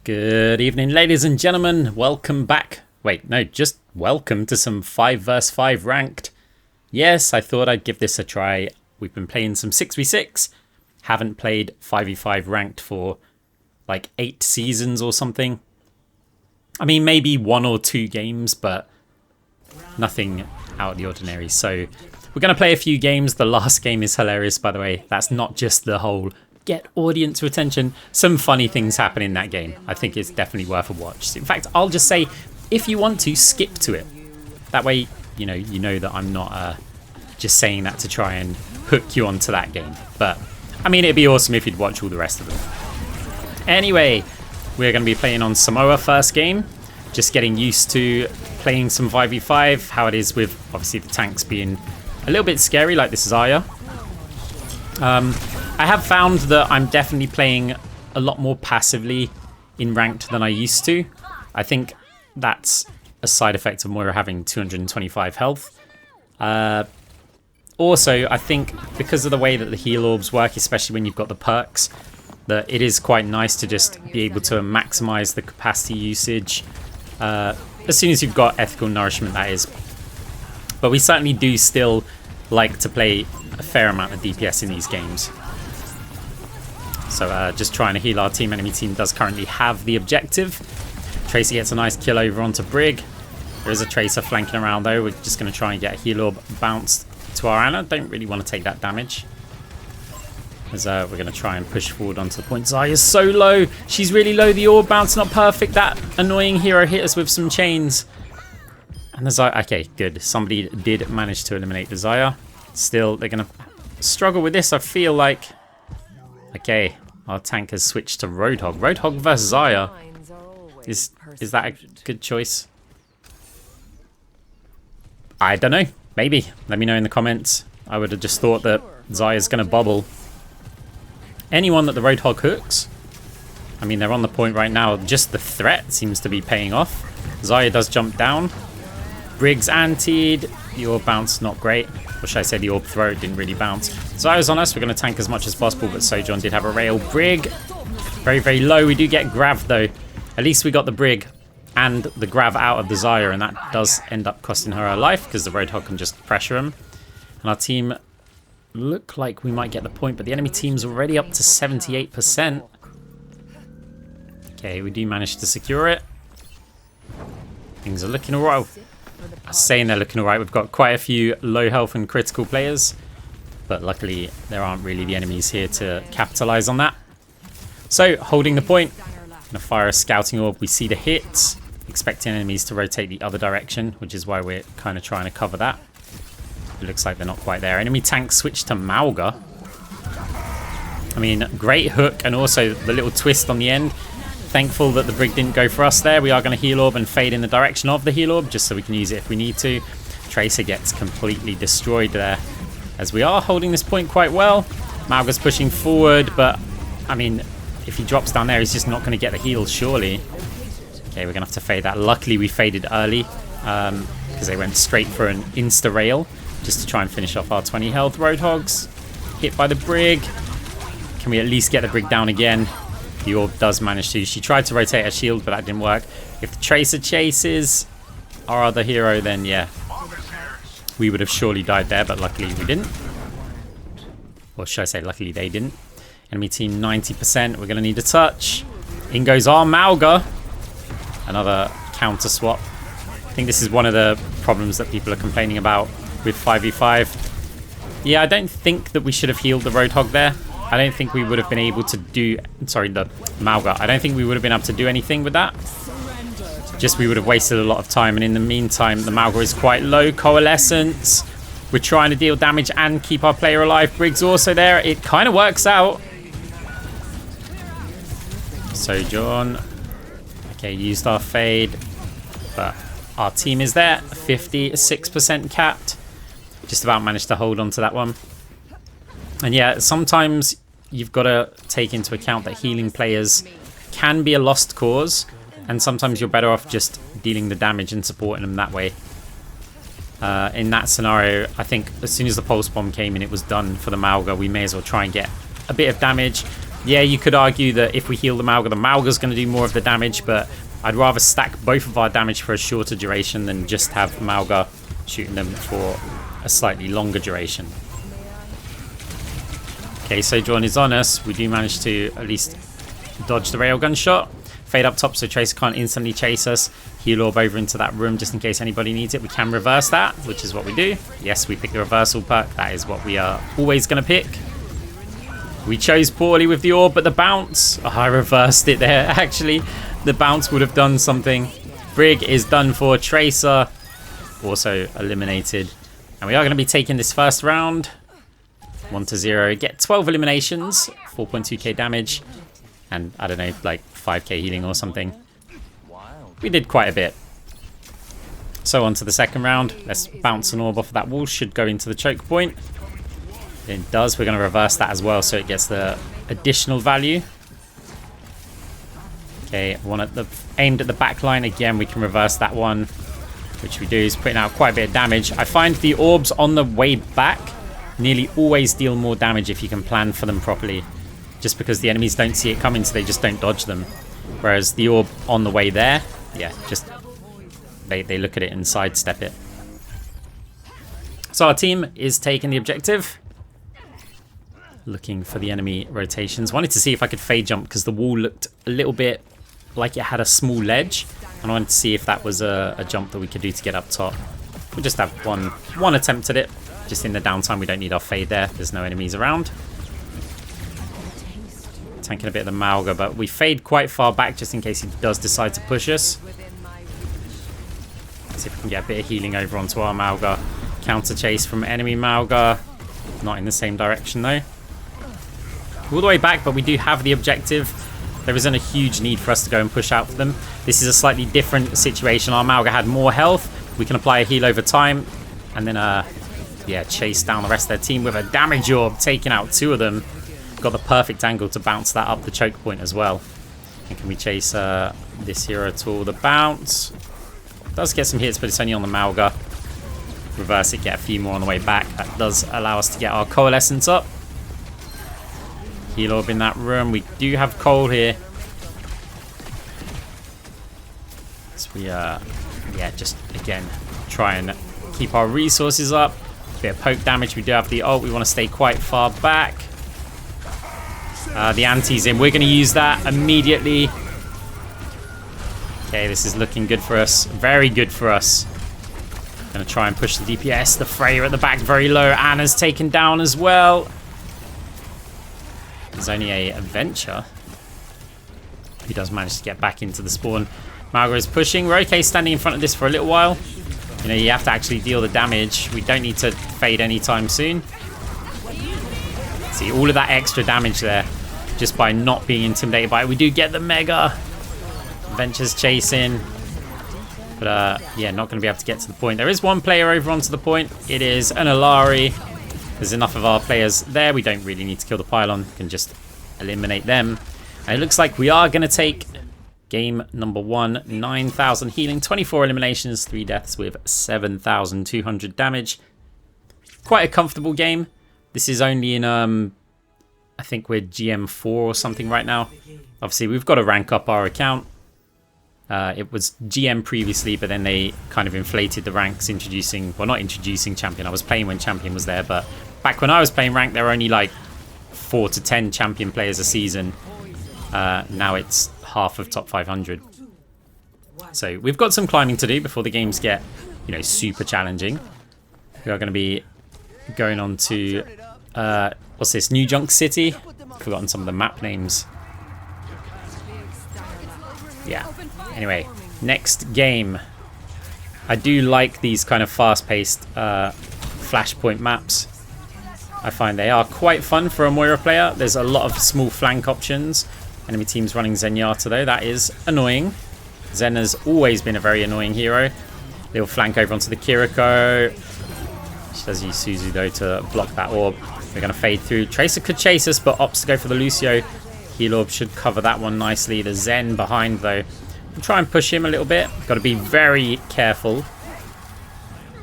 Good evening, ladies and gentlemen. Welcome back. Wait, no, just welcome to some 5 vs 5 ranked. Yes, I thought I'd give this a try. We've been playing some 6v6. Haven't played 5v5 ranked for like 8 seasons or something. I mean, maybe 1 or 2 games, but nothing out of the ordinary. So we're going to play a few games. The last game is hilarious, by the way. That's not just the whole get audience attention. Some funny things happen in that game. I think it's definitely worth a watch. In fact, I'll just say, if you want to, skip to it. That way, you know that I'm not just saying that to try and hook you onto that game. But, I mean, it'd be awesome if you'd watch all the rest of them. Anyway, we're going to be playing on Samoa first game. Just getting used to playing some 5v5, how it is with, obviously, the tanks being a little bit scary, like this Zaya. I have found that I'm definitely playing a lot more passively in ranked than I used to. I think that's a side effect of Moira having 225 health. Also, I think because of the way that the heal orbs work, especially when you've got the perks, that it is quite nice to just be able to maximize the capacity usage as soon as you've got ethical nourishment, that is. But we certainly do still like to play a fair amount of DPS in these games. So just trying to heal our team. Enemy team does currently have the objective. Tracer gets a nice kill over onto Brig. There is a Tracer flanking around though. We're just going to try and get a heal orb bounced to our Ana. Don't really want to take that damage. As we're going to try and push forward onto the point. Zaya's so low. She's really low. The orb bounce not perfect. That annoying hero hit us with some chains. And the Zaya... Okay, good. Somebody did manage to eliminate the Zaya. Still, they're going to struggle with this, I feel like. Okay, our tank has switched to Roadhog. Roadhog versus Zaya. Is that a good choice? I don't know. Maybe. Let me know in the comments. I would have just thought that Zaya's going to bubble. Anyone that the Roadhog hooks, I mean, they're on the point right now. Just the threat seems to be paying off. Zaya does jump down. Briggs antied. The orb bounce, not great. Or should I say the orb throw didn't really bounce. Zaya's on us. We're going to tank as much as possible, but Sojourn did have a rail. Brig, very, very low. We do get grav though. At least we got the Brig and the grav out of the Zaya, and that does end up costing her life because the Roadhog can just pressure him. And our team look like we might get the point, but the enemy team's already up to 78%. Okay, we do manage to secure it. Things are looking alright. I was saying they're looking alright. We've got quite a few low health and critical players, but luckily there aren't really the enemies here to capitalize on that. So, holding the point. Gonna fire a scouting orb. We see the hits, expecting enemies to rotate the other direction, which is why we're kind of trying to cover that. It looks like they're not quite there. Enemy tank switched to Mauga. I mean, great hook, and also the little twist on the end. Thankful that the Brig didn't go for us there. We are going to heal orb and fade in the direction of the heal orb, just so we can use it if we need to. Tracer gets completely destroyed there, as we are holding this point quite well. Mauga's pushing forward, but, I mean, if he drops down there, he's just not going to get the heal, surely. Okay, we're going to have to fade that. Luckily, we faded early, because they went straight for an insta-rail, just to try and finish off our 20 health. Roadhogs, hit by the Brig. Can we at least get the Brig down again? The orb does manage to. She tried to rotate her shield, but that didn't work. If the Tracer chases our other hero, then yeah, we would have surely died there, but luckily we didn't. Or should I say luckily they didn't. Enemy team 90%. We're going to need a touch. In goes our Mauga. Another counter swap. I think this is one of the problems that people are complaining about with 5v5. Yeah, I don't think that we should have healed the Roadhog there. I don't think we would have been able to do... Sorry, the Mauga. I don't think we would have been able to do anything with that. Just we would have wasted a lot of time. And in the meantime, the Mauga is quite low. Coalescence. We're trying to deal damage and keep our player alive. Briggs also there. It kind of works out. Sojourn. Okay, used our fade. But our team is there. 56% capped. Just about managed to hold on to that one. And yeah, sometimes you've got to take into account that healing players can be a lost cause, and sometimes you're better off just dealing the damage and supporting them that way. In that scenario, I think as soon as the pulse bomb came in, it was done for the Mauga. We may as well try and get a bit of damage. Yeah, you could argue that if we heal the Mauga's going to do more of the damage, but I'd rather stack both of our damage for a shorter duration than just have Mauga shooting them for a slightly longer duration. Okay, Sojourn is on us. We do manage to at least dodge the railgun shot. Fade up top so Tracer can't instantly chase us. Heal orb over into that room just in case anybody needs it. We can reverse that, which is what we do. Yes, we pick the reversal perk. That is what we are always going to pick. We chose poorly with the orb, but the bounce... Oh, I reversed it there. Actually, the bounce would have done something. Brig is done for. Tracer also eliminated. And we are going to be taking this first round. 1-0. Get 12 eliminations. 4.2k damage. And, I don't know, like 5k healing or something. We did quite a bit. So on to the second round. Let's bounce an orb off of that wall. Should go into the choke point. It does. We're going to reverse that as well so it gets the additional value. Okay, aimed at the back line. Again, we can reverse that one, which we do. Is putting out quite a bit of damage. I find the orbs on the way back nearly always deal more damage if you can plan for them properly. Just because the enemies don't see it coming, so they just don't dodge them. Whereas the orb on the way there, yeah, just they look at it and sidestep it. So our team is taking the objective. Looking for the enemy rotations. Wanted to see if I could fade jump because the wall looked a little bit like it had a small ledge. And I wanted to see if that was a jump that we could do to get up top. We'll just have one attempt at it. Just in the downtime, we don't need our fade there. There's no enemies around. Tanking a bit of the Mauga, but we fade quite far back just in case he does decide to push us. Let's see if we can get a bit of healing over onto our Mauga. Counter chase from enemy Mauga. Not in the same direction though. All the way back, but we do have the objective. There isn't a huge need for us to go and push out for them. This is a slightly different situation. Our Mauga had more health. We can apply a heal over time and then yeah, chase down the rest of their team with a damage orb, taking out 2 of them. Got the perfect angle to bounce that up the choke point as well. And can we chase this hero at all? The bounce does get some hits, but it's only on the Mauga. Reverse it, get a few more on the way back. That does allow us to get our coalescence up. Heal orb in that room. We do have coal here. So we yeah, just again try and keep our resources up. Bit of poke damage. We do have the ult. We want to stay quite far back. The anti's in. We're going to use that immediately. Okay, this is looking good for us. Very good for us. Going to try and push the DPS. The Freya at the back, very low. Anna's taken down as well. There's only a adventure. He does manage to get back into the spawn. Mauga is pushing. We're okay standing in front of this for a little while. You know, you have to actually deal the damage. We don't need to fade anytime soon. See, all of that extra damage there just by not being intimidated by it. We do get the Mega. Adventure's chasing. But, yeah, not going to be able to get to the point. There is one player over onto the point. It is an Alari. There's enough of our players there. We don't really need to kill the pylon. We can just eliminate them. And it looks like we are going to take game number 1. 9,000 healing, 24 eliminations, 3 deaths with 7,200 damage. Quite a comfortable game. This is only in, I think we're GM4 or something right now. Obviously, we've got to rank up our account. It was GM previously, but then they kind of inflated the ranks, introducing... Well, not introducing Champion. I was playing when Champion was there, but back when I was playing rank, there were only like 4 to 10 Champion players a season. Now it's half of top 500. So we've got some climbing to do before the games get, you know, super challenging. We are going to be going on to... what's this? New Junction City? I've forgotten some of the map names. Yeah. Anyway, next game. I do like these kind of fast-paced Flashpoint maps. I find they are quite fun for a Moira player. There's a lot of small flank options. Enemy team's running Zenyatta though. That is annoying. Zen has always been a very annoying hero. They'll flank over onto the Kiriko. She does use Suzu though to block that orb. We're going to fade through. Tracer could chase us, but opts to go for the Lucio. Heal orb should cover that one nicely. The Zen behind though. We'll try and push him a little bit. Got to be very careful.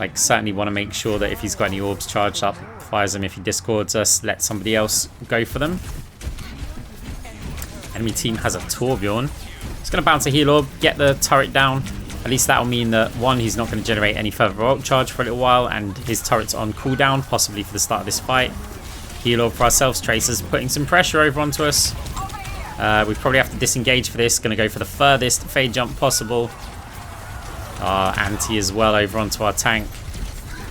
Like, certainly want to make sure that if he's got any orbs charged up, fires them. If he discords us, let somebody else go for them. Enemy team has a Torbjorn. It's going to bounce a heal orb, get the turret down. At least that will mean that, one, he's not going to generate any further ult charge for a little while, and his turret's on cooldown, possibly for the start of this fight. Heal orb for ourselves. Tracer's putting some pressure over onto us. We probably have to disengage for this. Going to go for the furthest fade jump possible. Our anti as well over onto our tank.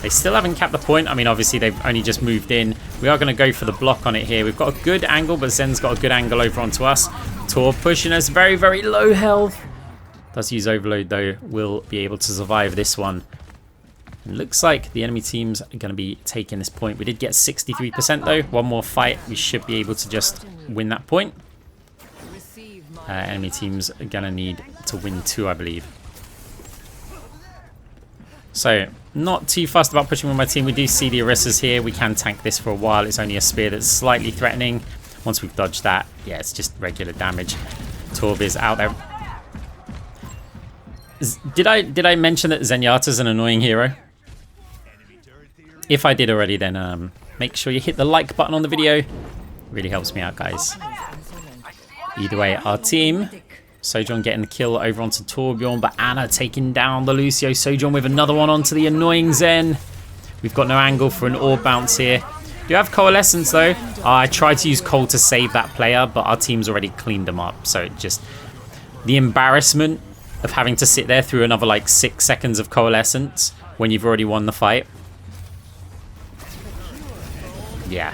They still haven't capped the point. I mean, obviously, they've only just moved in. We are going to go for the block on it here. We've got a good angle, but Zen's got a good angle over onto us. Tor pushing us. Very, very low health. Does use overload, though. Will be able to survive this one. It looks like the enemy teams are going to be taking this point. We did get 63%, though. One more fight. We should be able to just win that point. Enemy teams are going to need to win 2, I believe. So, not too fussed about pushing with my team. We do see the Orissas here. We can tank this for a while. It's only a spear that's slightly threatening. Once we've dodged that, yeah, it's just regular damage. Torb is out there. Did I mention that Zenyatta's an annoying hero? If I did already, then make sure you hit the like button on the video. Really helps me out, guys. Either way, our team... Sojourn getting the kill over onto Torbjorn, but Ana taking down the Lucio. Sojourn with another one onto the annoying Zen. We've got no angle for an orb bounce here. Do have Coalescence though. I tried to use Cole to save that player, but our team's already cleaned them up. So just the embarrassment of having to sit there through another like 6 seconds of Coalescence when you've already won the fight. Yeah.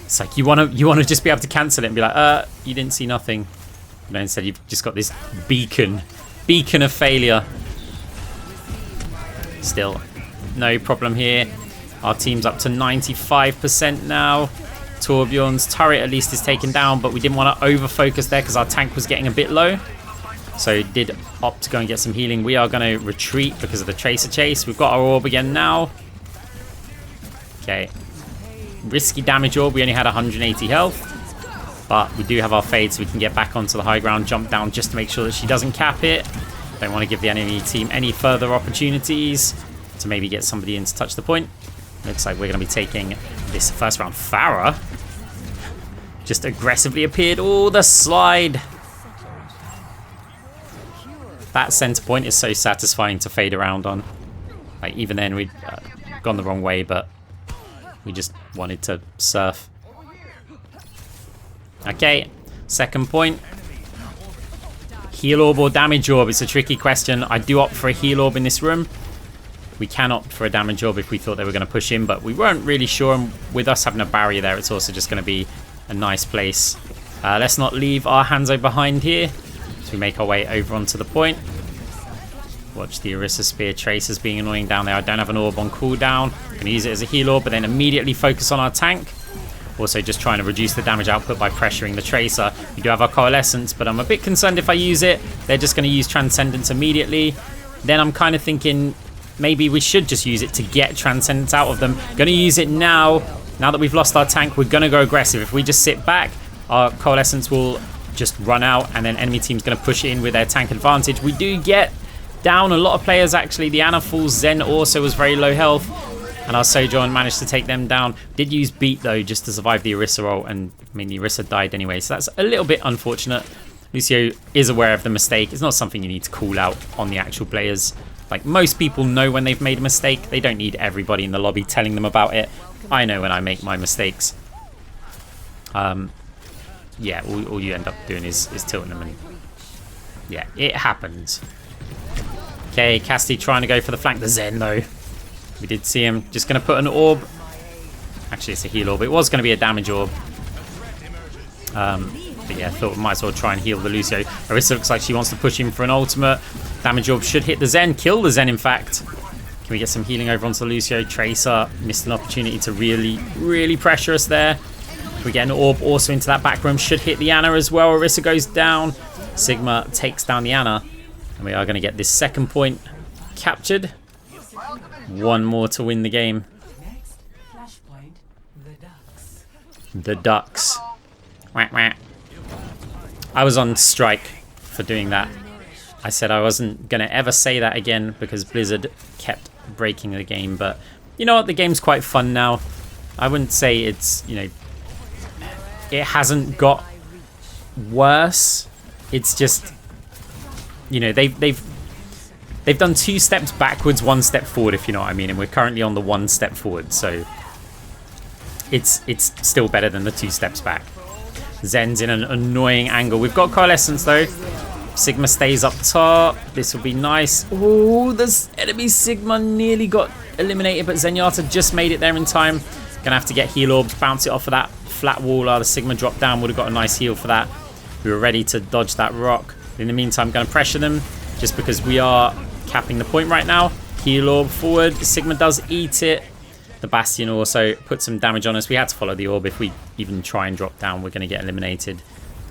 It's like you wanna just be able to cancel it and be like, you didn't see nothing. But instead you've just got this beacon of failure. Still, no problem here. Our team's up to 95% now. Torbjorn's turret at least is taken down, but we didn't want to over-focus there because our tank was getting a bit low. So did opt to go and get some healing. We are going to retreat because of the Tracer chase. We've got our orb again now. Okay. Risky damage orb. We only had 180 health. But we do have our fade, so we can get back onto the high ground, jump down just to make sure that she doesn't cap it. Don't want to give the enemy team any further opportunities to maybe get somebody in to touch the point. Looks like we're going to be taking this first round. Farah just aggressively appeared. Oh, the slide. That center point is so satisfying to fade around on. Like, even then, we'd gone the wrong way, but we just wanted to surf. Okay, second point. Heal orb or damage orb? It's a tricky question. I do opt for a heal orb in this room. We can opt for a damage orb if we thought they were going to push in, but we weren't really sure. And with us having a barrier there, it's also just going to be a nice place. Let's not leave our Hanzo behind here. So we make our way over onto the point. Watch the Orisa Spear Tracers being annoying down there. I don't have an orb on cooldown. I'm going to use it as a heal orb, but then immediately focus on our tank. Also just trying to reduce the damage output by pressuring the Tracer. We do have our Coalescence, but I'm a bit concerned if I use it. They're just going to use Transcendence immediately. Then I'm kind of thinking maybe we should just use it to get Transcendence out of them. Going to use it now. Now that we've lost our tank, we're going to go aggressive. If we just sit back, our Coalescence will just run out, and then enemy team's going to push in with their tank advantage. We do get down a lot of players, actually. The Ana falls. Zen also was very low health. And our Sojourn managed to take them down. Did use Beat, though, just to survive the Orisa roll. And, I mean, the Orisa died anyway. So that's a little bit unfortunate. Lucio is aware of the mistake. It's not something you need to call out on the actual players. Like, most people know when they've made a mistake. They don't need everybody in the lobby telling them about it. I know when I make my mistakes. Yeah, all you end up doing is tilting them. And yeah, it happens. Okay, Cassidy trying to go for the flank. The Zen, though. We did see him. Just going to put an orb. Actually, it's a heal orb. It was going to be a damage orb. But yeah, thought we might as well try and heal the Lucio. Orisa looks like she wants to push him for an ultimate. Damage orb should hit the Zen. Kill the Zen, in fact. Can we get some healing over onto the Lucio? Tracer missed an opportunity to really pressure us there. We get an orb also into that back room. Should hit the Ana as well. Orisa goes down. Sigma takes down the Ana. And we are going to get this second point captured. One more to win the game. Flashpoint, the Ducks. Wah, wah. I was on strike for doing that. I said I wasn't going to ever say that again because Blizzard kept breaking the game. But you know what? The game's quite fun now. I wouldn't say it's, you know, it hasn't got worse. It's just, you know, they've done 2 steps backwards, 1 step forward, if you know what I mean, and we're currently on the 1 step forward, so it's still better than the 2 steps back. Zen's in an annoying angle. We've got Coalescence though. Sigma stays up top. This will be nice. Oh, this enemy Sigma nearly got eliminated, but Zenyatta just made it there in time. Gonna have to get heal orbs, bounce it off of that flat wall. The Sigma dropped down, would have got a nice heal for that. We were ready to dodge that rock. In the meantime, gonna pressure them just because we are capping the point right now. Heal orb forward. Sigma does eat it. The Bastion also put some damage on us. We had to follow the orb. If we even try and drop down, we're going to get eliminated.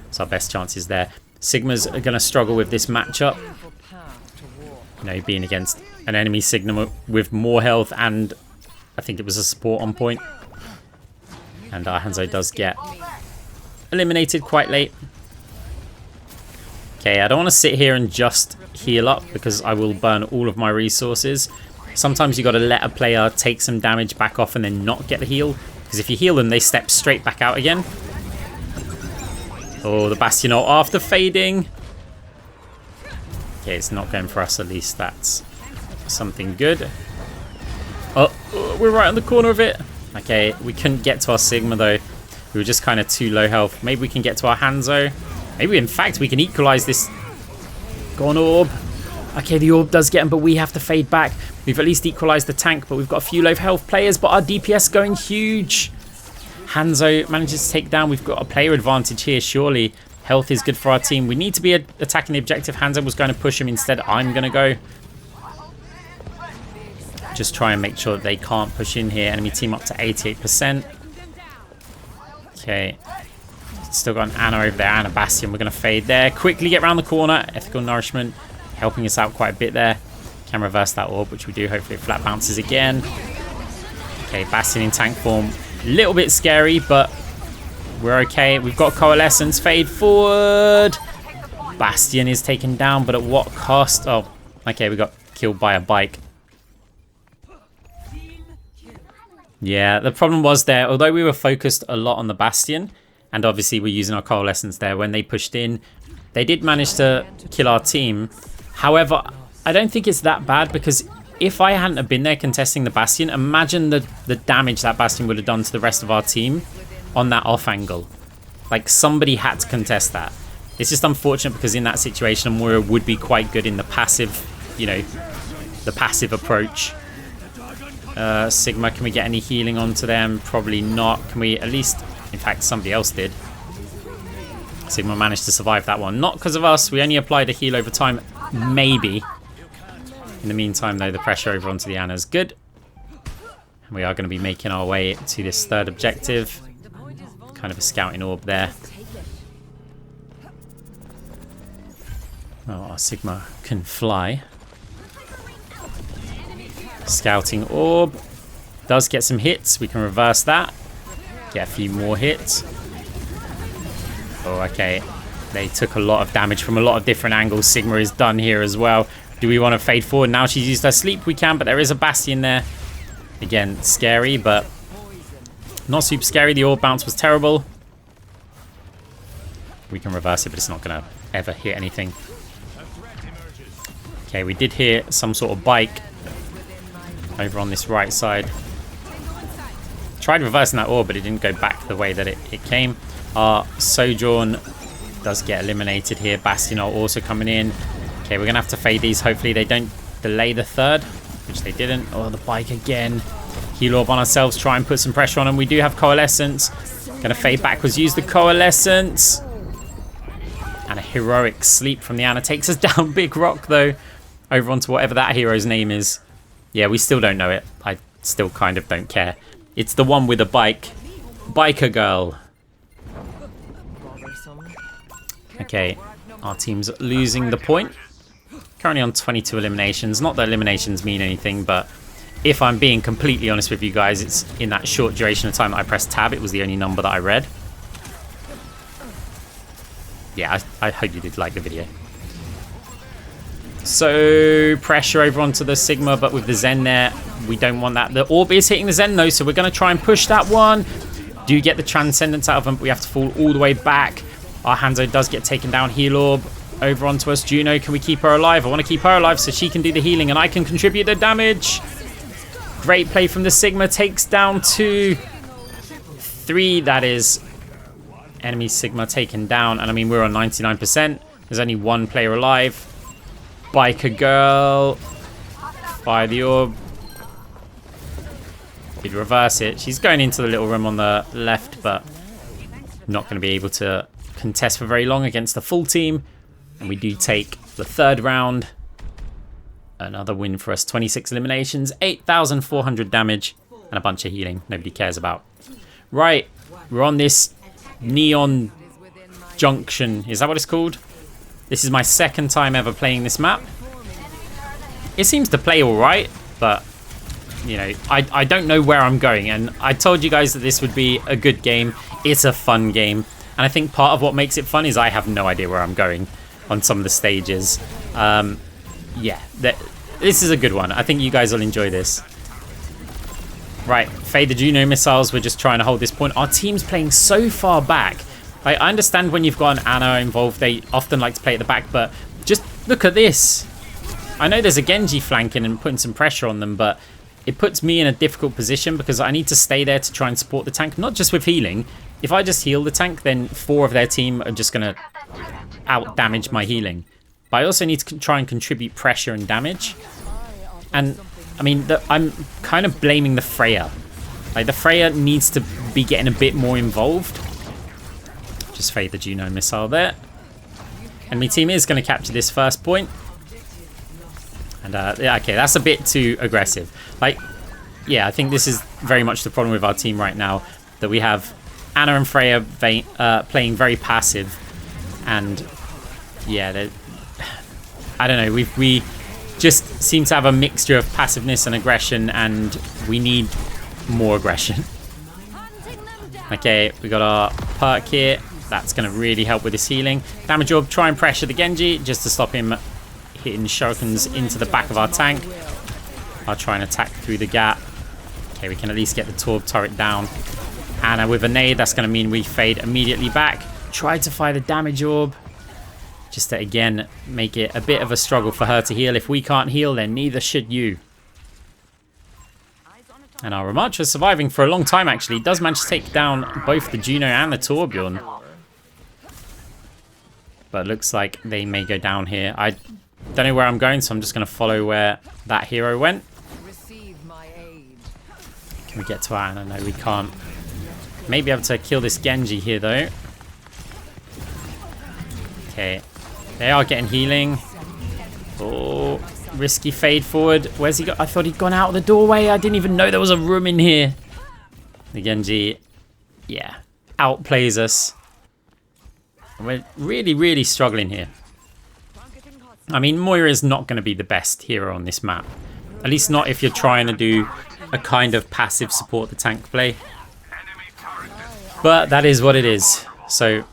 It's our best chances there. Sigmas are going to struggle with this matchup. You know, being against an enemy Sigma with more health, and I think it was a support on point. And our Hanzo does get eliminated quite late. Okay, I don't want to sit here and just heal up because I will burn all of my resources. Sometimes you got to let a player take some damage back off and then not get the heal, because if you heal them, they step straight back out again. Oh, the Bastion ult after fading. Okay, it's not going for us. At least that's something good. Oh, we're right on the corner of it. Okay, we couldn't get to our Sigma though. We were just kind of too low health. Maybe we can get to our Hanzo. Maybe in fact we can equalize this. Go on, orb. Okay, the orb does get him, but we have to fade back. We've at least equalized the tank, but we've got a few low health players, but our DPS going huge. Hanzo manages to take down. We've got a player advantage here, surely. Health is good for our team. We need to be attacking the objective. Hanzo was going to push him. Instead, I'm going to go. Just try and make sure that they can't push in here. Enemy team up to 88%. Okay. Still got an Ana over there and a Bastion. We're going to fade there. Quickly get around the corner. Ethical Nourishment helping us out quite a bit there. Can reverse that orb, which we do. Hopefully it flat bounces again. Okay, Bastion in tank form. A little bit scary, but we're okay. We've got Coalescence. Fade forward. Bastion is taken down, but at what cost? Oh, okay, we got killed by a bike. Yeah, the problem was there, although we were focused a lot on the Bastion, and obviously we're using our Coalescence there, when they pushed in, they did manage to kill our team. However, I don't think it's that bad, because if I hadn't have been there contesting the Bastion, imagine the damage that Bastion would have done to the rest of our team on that off angle. Like, somebody had to contest that. It's just unfortunate because in that situation, Moira would be quite good in the passive, you know, the passive approach. Sigma, can we get any healing onto them? Probably not. Can we at least... In fact, somebody else did. Sigma managed to survive that one. Not because of us. We only applied a heal over time. Maybe. In the meantime, though, the pressure over onto the Ana is good. And we are going to be making our way to this third objective. Kind of a scouting orb there. Oh, our Sigma can fly. Scouting orb. Does get some hits. We can reverse that. Get a few more hits. Oh, okay. They took a lot of damage from a lot of different angles. Sigma is done here as well. Do we want to fade forward? Now she's used her sleep. We can, but there is a Bastion there. Again, scary, but not super scary. The orb bounce was terrible. We can reverse it, but it's not going to ever hit anything. Okay, we did hear some sort of bike over on this right side. Tried reversing that orb, but it didn't go back the way that it came. Our Sojourn does get eliminated here. Bastion are also coming in. Okay, we're going to have to fade these. Hopefully they don't delay the third, which they didn't. Oh, the bike again. Heal orb on ourselves. Try and put some pressure on them. We do have Coalescence. Going to fade backwards. Use the Coalescence. And a heroic sleep from the Ana takes us down. Big rock, though. Over onto whatever that hero's name is. Yeah, we still don't know it. I still kind of don't care. It's the one with a bike. Biker girl. Okay, our team's losing the point. Currently on 22 eliminations. Not that eliminations mean anything, but if I'm being completely honest with you guys, it's in that short duration of time that I pressed tab. It was the only number that I read. Yeah, I hope you did like the video. So, pressure over onto the Sigma, but with the Zen there, we don't want that. The orb is hitting the Zen though, so we're going to try and push that one. Do get the Transcendence out of them, but we have to fall all the way back. Our Hanzo does get taken down. Heal orb over onto us. Juno, can we keep her alive? I want to keep her alive so she can do the healing and I can contribute the damage. Great play from the Sigma. Takes down 2. 3, that is. Enemy Sigma taken down. And I mean, we're on 99%. There's only 1 player alive. Biker girl. Fire the orb. We'd reverse it. She's going into the little room on the left, but not going to be able to contest for very long against the full team. And we do take the 3rd round. Another win for us. 26 eliminations, 8,400 damage, and a bunch of healing nobody cares about. Right, we're on this Neon Junction. Is that what it's called? This is my 2nd time ever playing this map. It seems to play all right, but you know, I don't know where I'm going, and I told you guys that this would be a good game. It's a fun game, and I think part of what makes it fun is I have no idea where I'm going on some of the stages. Yeah, this is a good one. I think you guys will enjoy this. Right, fade the Juno missiles. We're just trying to hold this point. Our team's playing so far back. I understand when you've got an Ana involved, they often like to play at the back, but just look at this. I know there's a Genji flanking and putting some pressure on them, but it puts me in a difficult position because I need to stay there to try and support the tank, not just with healing. If I just heal the tank, then 4 of their team are just going to out-damage my healing. But I also need to try and contribute pressure and damage. And, I mean, I'm kind of blaming the Freya. Like, the Freya needs to be getting a bit more involved. Just fade the Juno missile there. Enemy team is going to capture this first point. And, yeah, okay, that's a bit too aggressive. Like, yeah, I think this is very much the problem with our team right now. That we have Ana and Freya playing very passive. And, yeah, I don't know, we just seem to have a mixture of passiveness and aggression, and we need more aggression. Okay, we got our perk here. That's going to really help with this healing. Damage orb, try and pressure the Genji just to stop him hitting shurikens into the back of our tank. I'll try and attack through the gap. Okay, we can at least get the Torb turret down. Ana with a nade, that's going to mean we fade immediately back. Try to fire the damage orb. Just to, again, make it a bit of a struggle for her to heal. If we can't heal, then neither should you. And our Ramattra, surviving for a long time, actually, does manage to take down both the Juno and the Torbjorn. But it looks like they may go down here. I don't know where I'm going, so I'm just going to follow where that hero went. Can we get to Ana? No, we can't. Maybe able to kill this Genji here, though. Okay. They are getting healing. Oh, risky fade forward. Where's he got? I thought he'd gone out of the doorway. I didn't even know there was a room in here. The Genji, yeah, outplays us. We're really, really struggling here. I mean, Moira is not going to be the best hero on this map. At least not if you're trying to do a kind of passive support the tank play. But that is what it is. So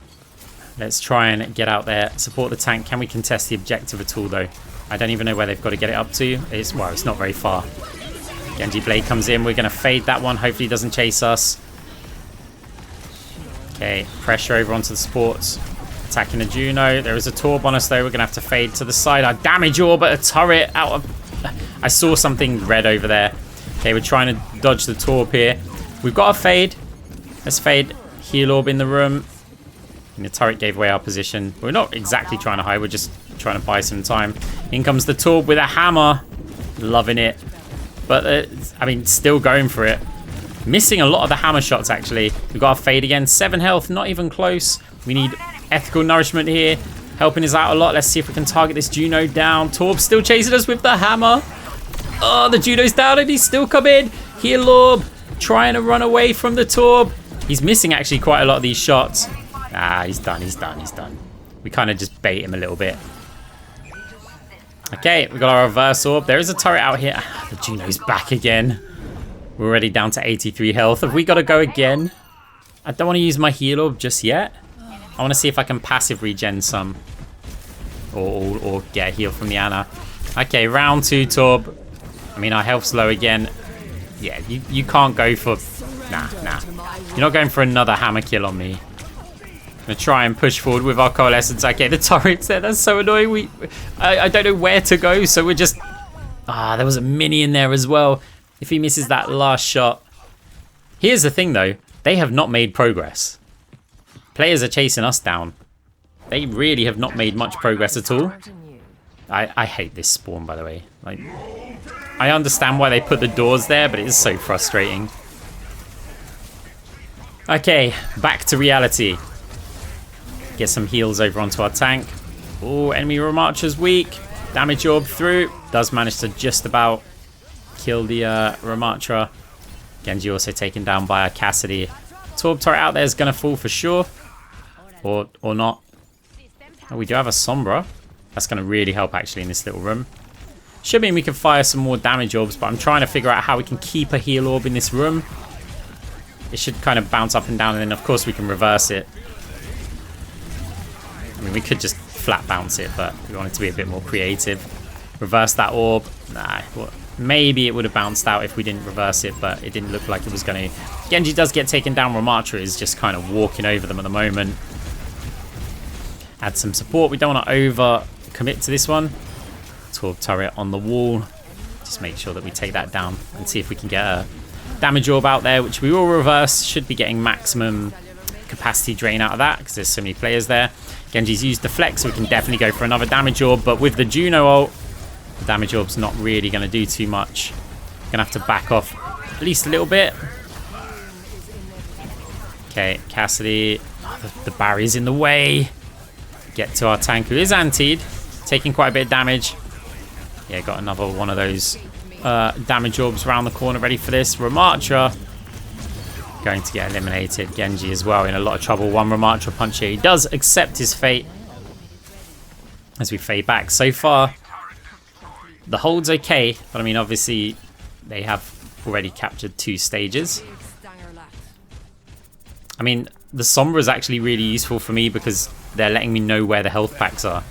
let's try and get out there, support the tank. Can we contest the objective at all, though? I don't even know where they've got to get it up to. Well, it's not very far. Genji Blade comes in. We're going to fade that one. Hopefully he doesn't chase us. Okay, pressure over onto the supports. Attacking the Juno. There is a Torb on us, though. We're going to have to fade to the side. Our damage orb at a turret out of... I saw something red over there. Okay, we're trying to dodge the Torb here. We've got a fade. Let's fade. Heal orb in the room. And the turret gave away our position. We're not exactly trying to hide. We're just trying to buy some time. In comes the Torb with a hammer. Loving it. But, I mean, still going for it. Missing a lot of the hammer shots, actually. We've got a fade again. 7 health. Not even close. We need ethical nourishment here. Helping us out a lot. Let's see if we can target this Juno down. Torb still chasing us with the hammer. Oh, the Juno's down and he's still coming. Heal orb. Trying to run away from the Torb. He's missing, actually, quite a lot of these shots. Ah, he's done, he's done, he's done. We kind of just bait him a little bit. Okay, we got our reverse orb. There is a turret out here. Ah, the Juno's back again. We're already down to 83 health. Have we got to go again? I don't want to use my heal orb just yet. I want to see if I can passive regen some. Or get a heal from the Ana. Okay, round 2, Torb. I mean, our health's low again. Yeah, you can't go for... Nah. You're not going for another hammer kill on me. Gonna try and push forward with our coalescence. Okay, the turret's there. That's so annoying. I don't know where to go, so we're just... there was a mini in there as well. If he misses that last shot. Here's the thing, though. They have not made progress. Players are chasing us down. They really have not made much progress at all. I hate this spawn, by the way. Like, I understand why they put the doors there, but it is so frustrating. Okay, back to reality. Get some heals over onto our tank. Oh, enemy Ramattra's weak. Damage orb through. Does manage to just about kill the Ramattra. Genji also taken down by a Cassidy. Torb turret out there is going to fall for sure. Or not. Oh, we do have a Sombra. That's going to really help actually in this little room. Should mean we can fire some more damage orbs, but I'm trying to figure out how we can keep a heal orb in this room. It should kind of bounce up and down, and then of course we can reverse it. I mean, we could just flat bounce it, but we want it to be a bit more creative. Reverse that orb. Nah, well, maybe it would have bounced out if we didn't reverse it, but it didn't look like it was going to. Genji does get taken down. Ramattra is just kind of walking over them at the moment. Add some support. We don't want to over commit to this one. Torb turret on the wall. Just make sure that we take that down and see if we can get a damage orb out there, which we will reverse. Should be getting maximum capacity drain out of that because there's so many players there. Genji's used the flex, so we can definitely go for another damage orb, but with the Juno ult, the damage orb's not really going to do too much. Gonna have to back off at least a little bit. Okay, Cassidy. Oh, the barrier's in the way. Get to our tank, who is antied, taking quite a bit of damage. Yeah, got another one of those damage orbs around the corner ready for this. Ramattra going to get eliminated. Genji as well in a lot of trouble. One Ramattra punch here. He does accept his fate as we fade back. So far, the hold's okay, but I mean, obviously, they have already captured 2 stages. I mean, the Sombra is actually really useful for me because they're letting me know where the health packs are.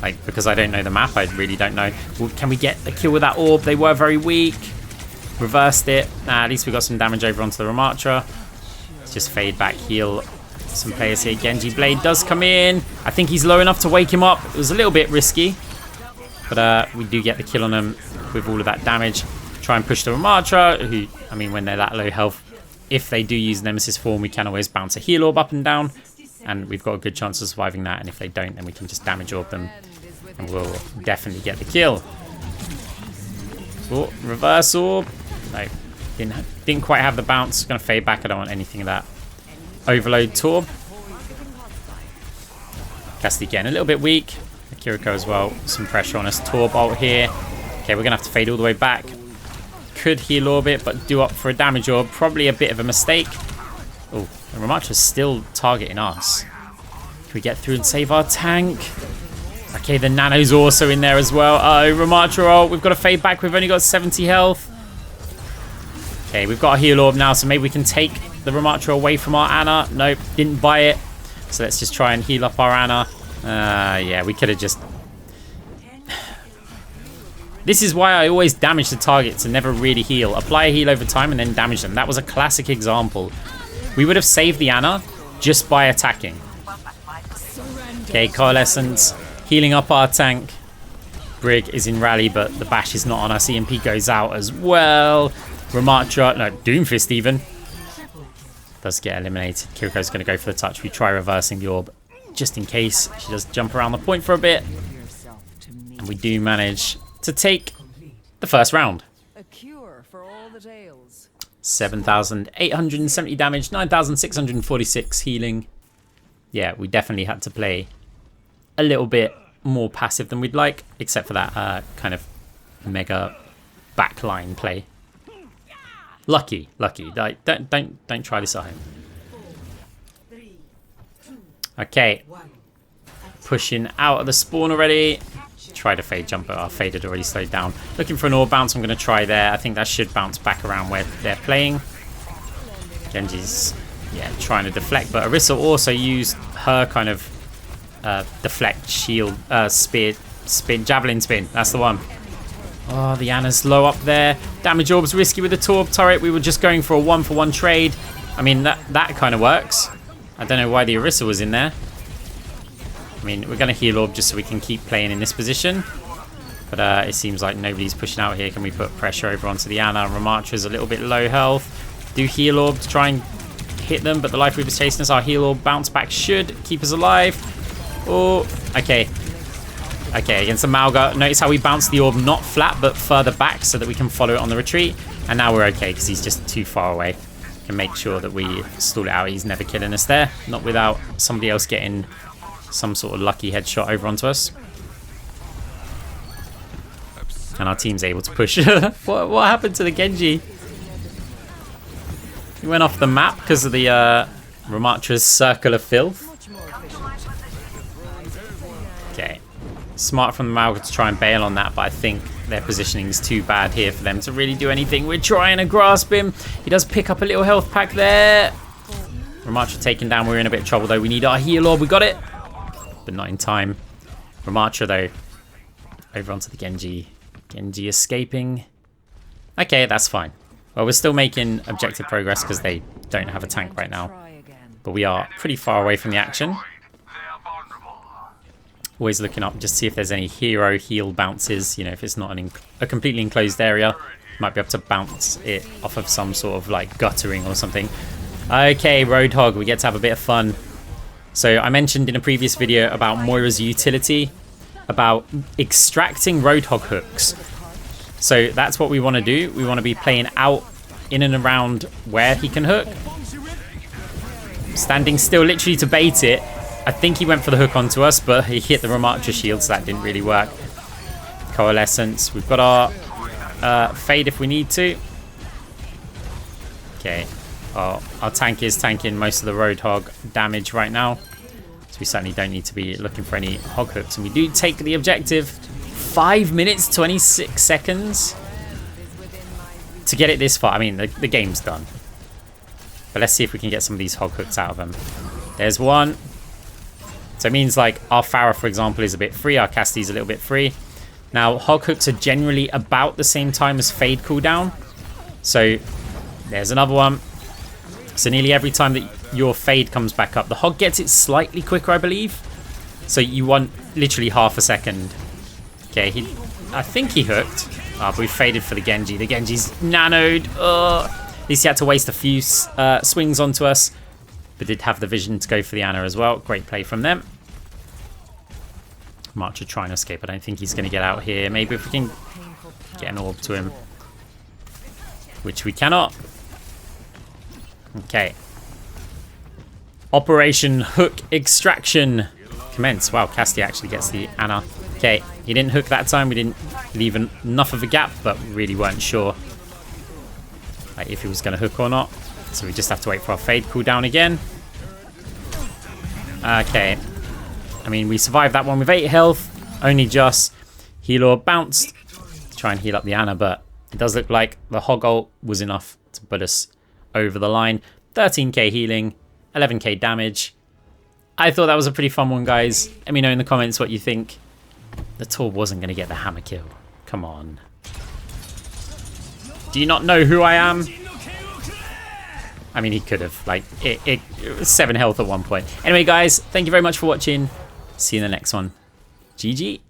Like, because I don't know the map, I really don't know. Well, can we get a kill with that orb? They were very weak. Reversed it. At least we got some damage over onto the Ramattra. Let's just fade back, heal some players here. Genji Blade does come in. I think he's low enough to wake him up. It was a little bit risky, but we do get the kill on him with all of that damage. Try and push the Ramattra, who, I mean, when they're that low health, if they do use Nemesis form, we can always bounce a heal orb up and down, and we've got a good chance of surviving that. And if they don't, then we can just damage orb them, and we'll definitely get the kill. Oh, reverse orb. No, didn't quite have the bounce. Gonna fade back. I don't want anything of that. Overload Torb. Cassidy again, a little bit weak. Kiriko as well. Some pressure on us. Torb ult here. Okay, we're gonna have to fade all the way back. Could heal orb it, but do up for a damage orb. Probably a bit of a mistake. Oh, Ramattra's still targeting us. Can we get through and save our tank? Okay, the Nano's also in there as well. Oh, Ramatra ult. We've got to fade back. We've only got 70 health. Okay, we've got a heal orb now, so maybe we can take the Ramatra away from our Ana. Nope, didn't buy it. So let's just try and heal up our Ana. Yeah, we could have just... This is why I always damage the targets and never really heal. Apply a heal over time and then damage them. That was a classic example. We would have saved the Ana just by attacking. Okay, Coalescence. Healing up our tank. Brig is in rally, but the bash is not on us. EMP goes out as well. Ramattra, no, Doomfist even. Does get eliminated. Kiriko's going to go for the touch. We try reversing the orb just in case. She does jump around the point for a bit. And we do manage to take the first round. 7,870 damage, 9,646 healing. Yeah, we definitely had to play a little bit more passive than we'd like, except for that kind of mega backline play. Lucky. Like, don't try this at home. Okay, pushing out of the spawn already. Try to fade jump, but our fade had already slowed down. Looking for an orb bounce. I'm going to try there. I think that should bounce back around where they're playing. Genji's trying to deflect, but Orisa also used her kind of deflect, shield, spear, spin, javelin spin. That's the one. Oh, the Ana's low up there. Damage orb's risky with the Torb turret. We were just going for a 1-for-1 trade. I mean, that kind of works. I don't know why the Orisa was in there. I mean, we're going to heal orb just so we can keep playing in this position. But it seems like nobody's pushing out here. Can we put pressure over onto the Ana? Ramatra's a little bit low health. Do heal orb to try and hit them, but the Life Weaver's chasing us. Our heal orb bounce back should keep us alive. Oh, okay. Okay, against the Malga. Notice how we bounce the orb not flat, but further back so that we can follow it on the retreat. And now we're okay because he's just too far away. We can make sure that we stall it out. He's never killing us there. Not without somebody else getting some sort of lucky headshot over onto us. And our team's able to push. What happened to the Genji? He went off the map because of the Ramatra's circle of filth. Okay. Smart from the Malga to try and bail on that, but I think their positioning is too bad here for them to really do anything. We're trying to grasp him. He does pick up a little health pack there. Ramatra taken down. We're in a bit of trouble though. We need our heal orb. We got it. But not in time. Ramatra though. Over onto the Genji. Genji escaping. Okay, that's fine. Well, we're still making objective progress because they don't have a tank right now. But we are pretty far away from the action. Always looking up just to see if there's any hero heal bounces. You know, if it's not a completely enclosed area, might be able to bounce it off of some sort of like guttering or something. Okay, Roadhog, we get to have a bit of fun. So I mentioned in a previous video about Moira's utility, about extracting Roadhog hooks. So that's what we want to do. We want to be playing out in and around where he can hook. Standing still literally to bait it. I think he went for the hook onto us, but he hit the Ramatra shield, so that didn't really work. Coalescence. We've got our fade if we need to. Okay. Oh, our tank is tanking most of the Roadhog damage right now. So we certainly don't need to be looking for any hog hooks. And we do take the objective. 5 minutes, 26 seconds to get it this far. I mean, the game's done. But let's see if we can get some of these hog hooks out of them. There's one. So it means like our Pharah, for example, is a bit free. Our Cassidy's a little bit free. Now, hog hooks are generally about the same time as fade cooldown. So there's another one. So nearly every time that your fade comes back up, the hog gets it slightly quicker, I believe. So you want literally half a second. Okay, I think he hooked. But we faded for the Genji. The Genji's nanoed. At least he had to waste a few swings onto us. But did have the vision to go for the Ana as well. Great play from them. Marcher trying to escape. I don't think he's going to get out here. Maybe if we can get an orb to him. Which we cannot. Okay. Operation Hook Extraction. Commence. Wow, Cassidy actually gets the Ana. Okay, he didn't hook that time. We didn't leave enough of a gap, but really weren't sure if he was going to hook or not. So we just have to wait for our fade cooldown again. Okay. I mean, we survived that one with 8 health. Only just. Heal orb bounced to try and heal up the Ana, but it does look like the hog ult was enough to put us over the line. 13k healing, 11k damage. I thought that was a pretty fun one, guys. Let me know in the comments what you think. The Torb wasn't going to get the hammer kill. Come on. Do you not know who I am? I mean, he could have. Like, it was 7 health at one point. Anyway, guys, thank you very much for watching. See you in the next one. GG.